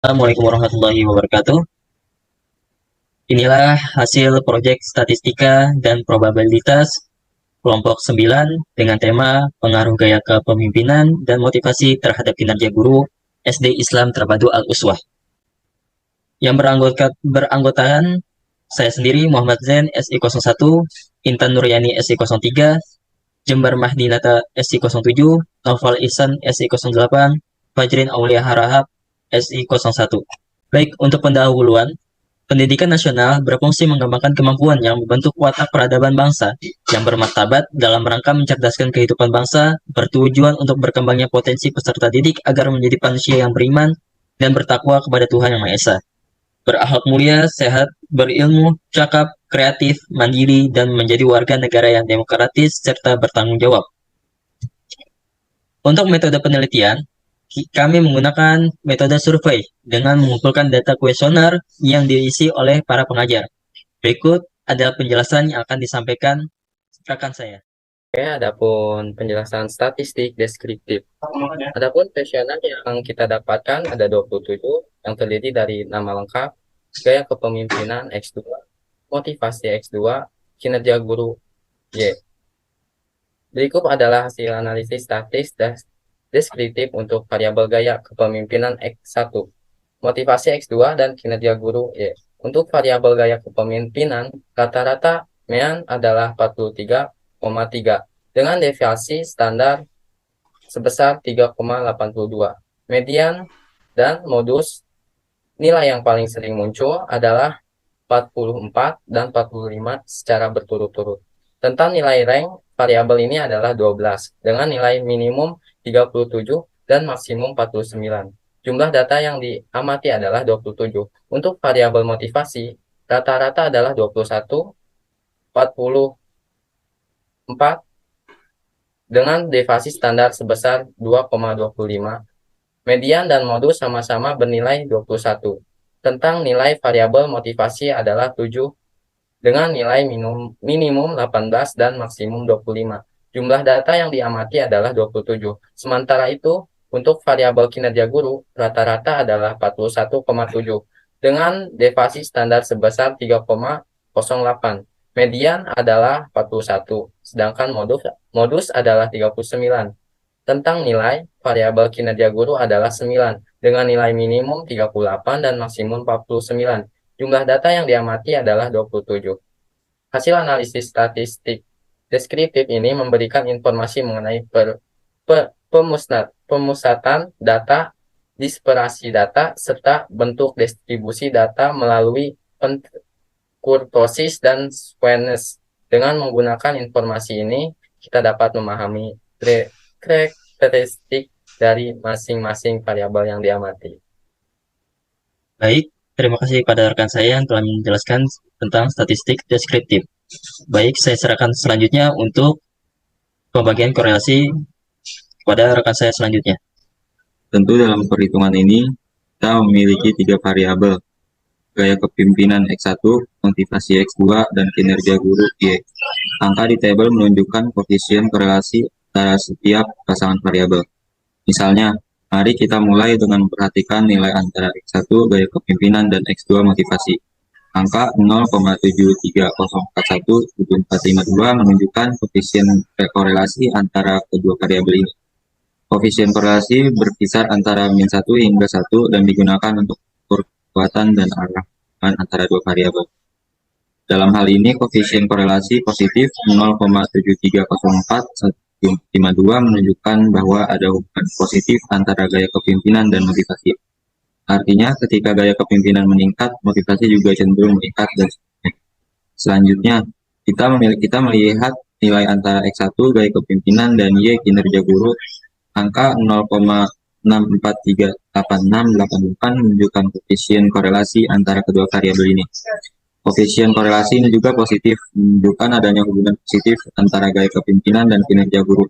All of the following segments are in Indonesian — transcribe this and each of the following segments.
Assalamualaikum warahmatullahi wabarakatuh. Inilah hasil proyek statistika dan probabilitas kelompok 9 dengan tema pengaruh gaya kepemimpinan dan motivasi terhadap kinerja guru SD Islam Terpadu Al-Uswah. Yang beranggotakan saya sendiri Muhammad Zain SI01, Intan Nuryani SI03, Jember Mahdinata SI07, Naufal Ihsan SI08, Fajrin Aulia Harahap SI01. Baik, untuk pendahuluan, pendidikan nasional berfungsi mengembangkan kemampuan yang membentuk watak peradaban bangsa yang bermartabat dalam rangka mencerdaskan kehidupan bangsa, bertujuan untuk berkembangnya potensi peserta didik agar menjadi manusia yang beriman dan bertakwa kepada Tuhan Yang Maha Esa. Berakhlak mulia, sehat, berilmu, cakap, kreatif, mandiri, dan menjadi warga negara yang demokratis serta bertanggung jawab. Untuk metode penelitian, kami menggunakan metode survei dengan mengumpulkan data kuesioner yang diisi oleh para pengajar. Berikut adalah penjelasan yang akan disampaikan rekan saya. Oke, adapun penjelasan statistik deskriptif. Adapun kuesioner yang kita dapatkan ada 27 yang terdiri dari nama lengkap, gaya kepemimpinan X2, motivasi X2, kinerja guru Y. Berikut adalah hasil analisis statis deskriptif untuk variabel gaya kepemimpinan X1, motivasi X2, dan kinerja guru Y. Untuk variabel gaya kepemimpinan, rata-rata MEAN adalah 43,3 dengan deviasi standar sebesar 3,82. Median dan modus nilai yang paling sering muncul adalah 44 dan 45 secara berturut-turut. Tentang nilai rank, variabel ini adalah 12 dengan nilai minimum 37 dan maksimum 49. Jumlah data yang diamati adalah 27. Untuk variabel motivasi, rata-rata adalah 21, 44 dengan deviasi standar sebesar 2,25. Median dan modus sama-sama bernilai 21. Tentang nilai variabel motivasi adalah 7 dengan nilai minimum 18 dan maksimum 25. Jumlah data yang diamati adalah 27. Sementara itu, untuk variabel kinerja guru, rata-rata adalah 41,7 dengan deviasi standar sebesar 3,08. Median adalah 41, sedangkan modus adalah 39. Tentang nilai, variabel kinerja guru adalah 9, dengan nilai minimum 38 dan maksimum 49. Jumlah data yang diamati adalah 27. Hasil analisis statistik deskriptif ini memberikan informasi mengenai pemusatan data, disperasi data, serta bentuk distribusi data melalui kurtosis dan squamous. Dengan menggunakan informasi ini, kita dapat memahami karakteristik dari masing-masing variabel yang diamati. Baik, terima kasih pada rekan saya yang telah menjelaskan tentang statistik deskriptif. Baik, saya serahkan selanjutnya untuk pembagian korelasi kepada rekan saya selanjutnya. Tentu dalam perhitungan ini, kita memiliki 3 variabel, gaya kepemimpinan X1, motivasi X2, dan kinerja guru Y. Angka di tabel menunjukkan koefisien korelasi antara setiap pasangan variabel. Misalnya, mari kita mulai dengan memperhatikan nilai antara X1 gaya kepemimpinan dan X2 motivasi. Angka 0,73041752 menunjukkan koefisien korelasi antara kedua variabel ini. Koefisien korelasi berkisar antara min 1 hingga 1 dan digunakan untuk ukur kekuatan dan arah antara dua variabel. Dalam hal ini, koefisien korelasi positif 0,7304152 menunjukkan bahwa ada hubungan positif antara gaya kepemimpinan dan motivasi. Artinya, ketika gaya kepemimpinan meningkat, motivasi juga cenderung meningkat dan selanjutnya, kita melihat nilai antara X1 gaya kepemimpinan dan Y kinerja guru. Angka 0,643868 menunjukkan koefisien korelasi antara kedua variabel ini. Koefisien korelasi ini juga positif, menunjukkan adanya hubungan positif antara gaya kepemimpinan dan kinerja guru.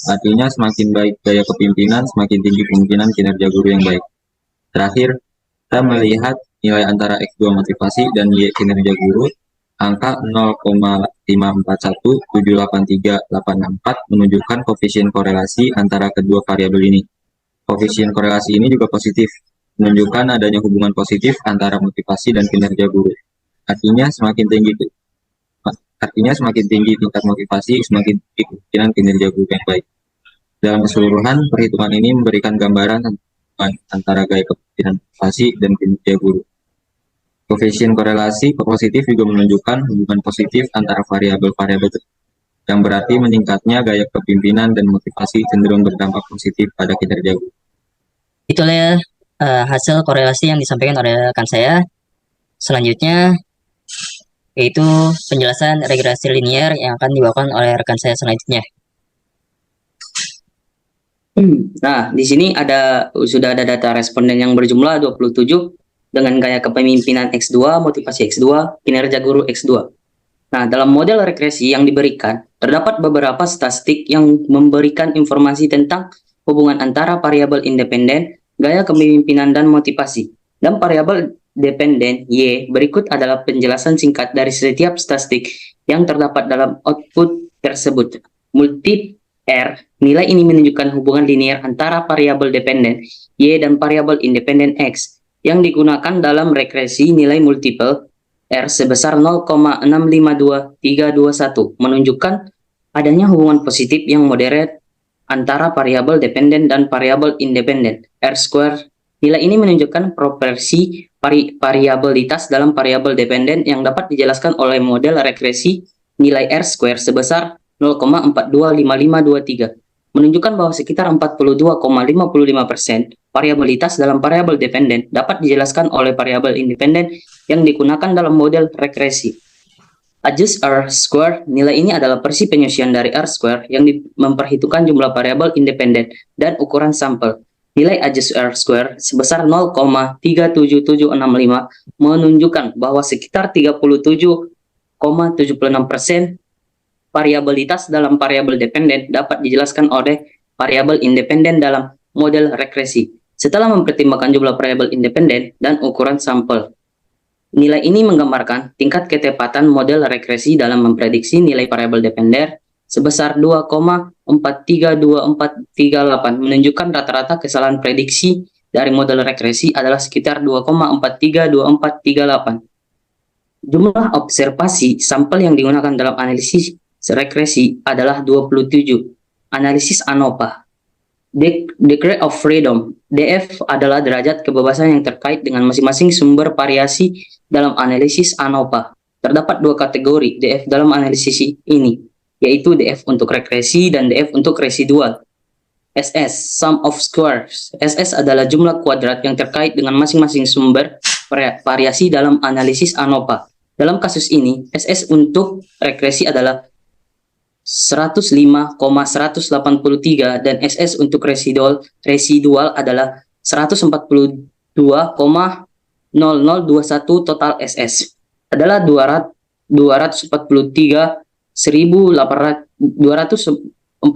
Artinya semakin baik gaya kepemimpinan, semakin tinggi kemungkinan kinerja guru yang baik. Terakhir, kita melihat nilai antara X2 motivasi dan Y kinerja guru. Angka 0,541783864 menunjukkan koefisien korelasi antara kedua variabel ini. Koefisien korelasi ini juga positif, menunjukkan adanya hubungan positif antara motivasi dan kinerja guru. Artinya semakin tinggi tingkat motivasi, semakin tinggi kemungkinan kinerja guru yang baik. Dalam keseluruhan, perhitungan ini memberikan gambaran antara gaya kepemimpinan motivasi dan kinerja guru. Koefisien korelasi positif juga menunjukkan hubungan positif antara variabel-variabel yang berarti meningkatnya gaya kepemimpinan dan motivasi cenderung berdampak positif pada kinerja guru. Itulah hasil korelasi yang disampaikan oleh rekan saya. Selanjutnya yaitu penjelasan regresi linear yang akan dibawakan oleh rekan saya selanjutnya. Nah, di sini sudah ada data responden yang berjumlah 27 dengan gaya kepemimpinan X2, motivasi X2, kinerja guru X2. Nah, dalam model regresi yang diberikan, terdapat beberapa statistik yang memberikan informasi tentang hubungan antara variabel independen, gaya kepemimpinan, dan motivasi. Dan variabel dependen Y berikut adalah penjelasan singkat dari setiap statistik yang terdapat dalam output tersebut. Multi R, nilai ini menunjukkan hubungan linear antara variabel dependen Y dan variabel independen X yang digunakan dalam regresi nilai multiple R sebesar 0,652321 menunjukkan adanya hubungan positif yang moderat antara variabel dependen dan variabel independen R square. Nilai ini menunjukkan proporsi variabilitas dalam variabel dependen yang dapat dijelaskan oleh model regresi nilai R square sebesar 0,425523 menunjukkan bahwa sekitar 42,55% variabilitas dalam variabel dependen dapat dijelaskan oleh variabel independen yang digunakan dalam model regresi. Adjust R square, nilai ini adalah versi penyusian dari R square yang memperhitungkan jumlah variabel independen dan ukuran sampel. Nilai adjust R square sebesar 0,37765 menunjukkan bahwa sekitar 37,76% variabilitas dalam variabel dependen dapat dijelaskan oleh variabel independen dalam model regresi. Setelah mempertimbangkan jumlah variabel independen dan ukuran sampel, nilai ini menggambarkan tingkat ketepatan model regresi dalam memprediksi nilai variabel dependen sebesar 2,432438 menunjukkan rata-rata kesalahan prediksi dari model regresi adalah sekitar 2,432438. Jumlah observasi sampel yang digunakan dalam analisis regresi adalah 27. Analisis ANOVA. Degree of Freedom, DF adalah derajat kebebasan yang terkait dengan masing-masing sumber variasi dalam analisis ANOVA. Terdapat dua kategori DF dalam analisis ini, yaitu DF untuk regresi dan DF untuk residual. SS, sum of squares. SS adalah jumlah kuadrat yang terkait dengan masing-masing sumber variasi dalam analisis ANOVA. Dalam kasus ini, SS untuk regresi adalah 105,183 dan SS untuk residual adalah 142,0021. Total SS adalah 247,1852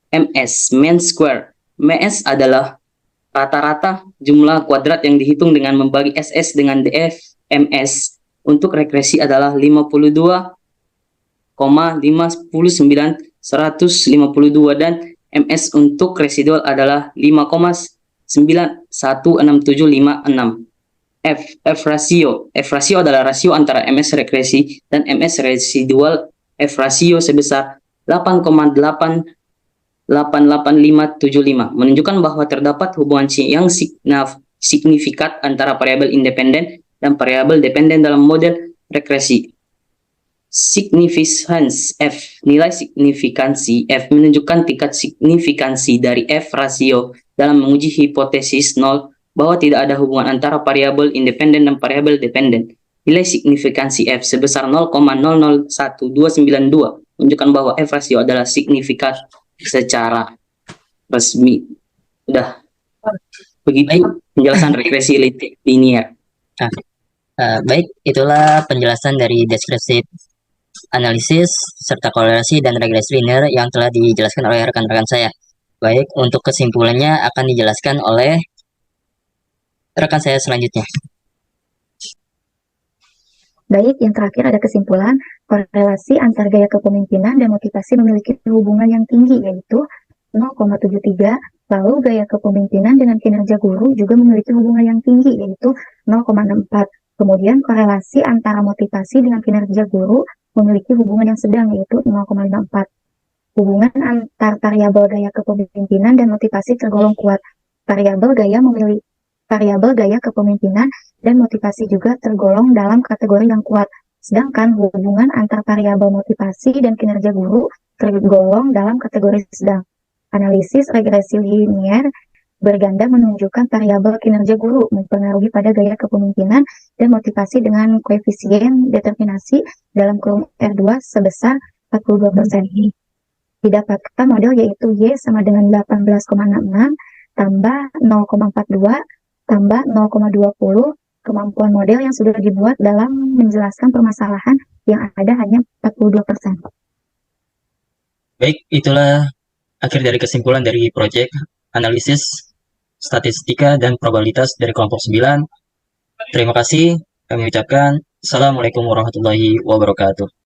ms. Mean square. Ms adalah rata-rata jumlah kuadrat yang dihitung dengan membagi SS dengan DF. Ms untuk regresi adalah 52,59152 dan MS untuk residual adalah 5,916756. F rasio. F rasio adalah rasio antara MS regresi dan MS residual. F rasio sebesar 8,888575 menunjukkan bahwa terdapat hubungan yang signifikan antara variabel independen dan variabel dependen dalam model regresi. Significance F. Nilai signifikansi F menunjukkan tingkat signifikansi dari F rasio dalam menguji hipotesis 0 bahwa tidak ada hubungan antara variabel independen dan variabel dependen. Nilai signifikansi F sebesar 0,001292 menunjukkan bahwa F rasio adalah signifikan secara resmi. Udah. Begitu penjelasan regresi linear. Baik, itulah penjelasan dari deskripsi analisis serta korelasi dan regresi linear yang telah dijelaskan oleh rekan-rekan saya. Baik, untuk kesimpulannya akan dijelaskan oleh rekan saya selanjutnya. Baik, yang terakhir ada kesimpulan korelasi antar gaya kepemimpinan dan motivasi memiliki hubungan yang tinggi, yaitu 0,73. Lalu gaya kepemimpinan dengan kinerja guru juga memiliki hubungan yang tinggi, yaitu 0,64. Kemudian korelasi antara motivasi dengan kinerja guru memiliki hubungan yang sedang, yaitu 0,54. Hubungan antar variabel gaya kepemimpinan dan motivasi tergolong kuat. Variabel gaya kepemimpinan dan motivasi juga tergolong dalam kategori yang kuat. Sedangkan hubungan antar variabel motivasi dan kinerja guru tergolong dalam kategori sedang. Analisis regresi linier berganda menunjukkan variabel kinerja guru mempengaruhi pada gaya kepemimpinan dan motivasi dengan koefisien determinasi dalam kurung R2 sebesar 42%. Didapatkan model yaitu Y sama dengan 18,66 tambah 0,42 tambah 0,20. Kemampuan model yang sudah dibuat dalam menjelaskan permasalahan yang ada hanya 42%. Baik, itulah akhir dari kesimpulan dari proyek analisis statistika dan probabilitas dari kelompok 9. Terima kasih. Kami ucapkan Assalamualaikum warahmatullahi wabarakatuh.